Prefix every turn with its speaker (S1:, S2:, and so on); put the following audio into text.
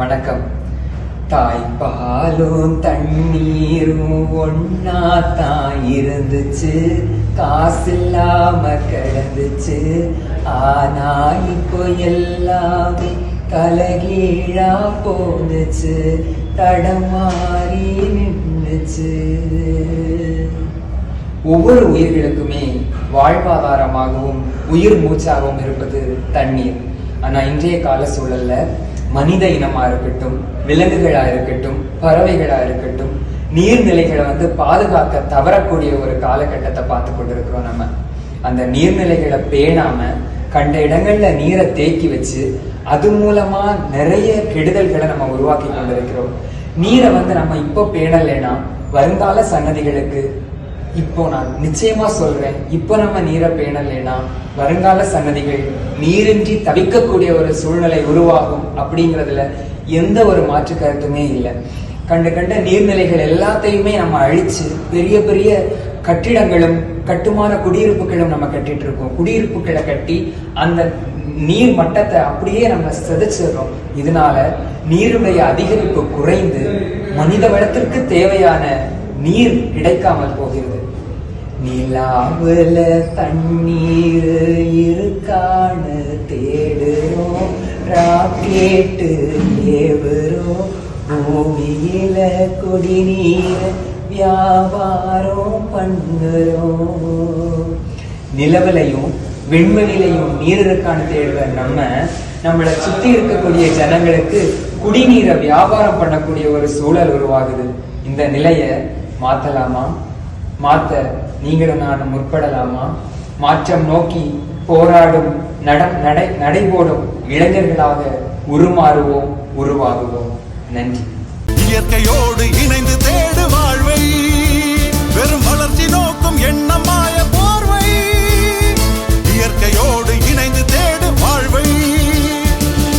S1: வணக்கம். தாய்ப்பாலும் தண்ணீரும் ஒன்னா தான் இருந்துச்சு, காசில்லாம கிடந்துச்சு. ஆனா இப்போ எல்லாமே கலகீழா போனுச்சு, தடமாறி நின்னுச்சு. ஒவ்வொரு உயிர்களுக்குமே வாழ்வாதாரமாகவும் உயிர் மூச்சாகவும் இருப்பது தண்ணீர். ஆனா இன்றைய கால சூழல்ல மனித இனமா இருக்கட்டும், விலங்குகளா இருக்கட்டும், பறவைகளா இருக்கட்டும், நீர்நிலைகளை பாதுகாக்க தவறக்கூடிய ஒரு காலகட்டத்தை பார்த்து கொண்டிருக்கிறோம். நம்ம அந்த நீர்நிலைகளை பேணாம கண்ட இடங்கள்ல நீரை தேக்கி வச்சு அது மூலமா நிறைய கெடுதல்களை நம்ம உருவாக்கி கொண்டிருக்கிறோம். நீரை நம்ம இப்போ பேணலைன்னா வருங்கால சன்னதிகளுக்கு, இப்போ நான் நிச்சயமா சொல்றேன், இப்போ நம்ம நீரை பேணலைன்னா வருங்கால சன்னதிகள் நீரின்றி தவிக்கக்கூடிய ஒரு சூழ்நிலை உருவாகும். அப்படிங்கிறதுல எந்த ஒரு மாற்று கருத்துமே இல்லை. கண்ட நீர்நிலைகள் எல்லாத்தையுமே நம்ம அழிச்சு பெரிய பெரிய கட்டிடங்களும் கட்டுமான குடியிருப்புகளும் நம்ம கட்டிட்டு இருக்கோம். குடியிருப்புகளை கட்டி அந்த நீர் மட்டத்தை அப்படியே நம்ம சிதைச்சிடுறோம். இதனால நீருடைய அதிகரிப்பு குறைந்து மனித வளத்திற்கு தேவையான நீர் கிடைக்காமல் போகிறது. நிலாவுல தண்ணீர் இருக்கான்னு தேடுறோம், ராக்கெட்டு ஏவுறோம், பூமியில குடிநீர் வியாபாரம் பண்ணுறோம். நிலவிலையும் விண்வெளியிலையும் நீர் இருக்கான்னு தேடுற நம்மளை சுத்தி இருக்கக்கூடிய ஜனங்களுக்கு குடிநீரை வியாபாரம் பண்ணக்கூடிய ஒரு சூழல் உருவாகுது. இந்த நிலைய மாத்தலாமா? மாத்த நீங்களும் நானும் முற்படலாமா? மாற்றம் நோக்கி போராடும் நடைபோடும் இளைஞர்களாக உருமாறுவோம், உருவாகுவோம். நன்றி. இயற்கையோடு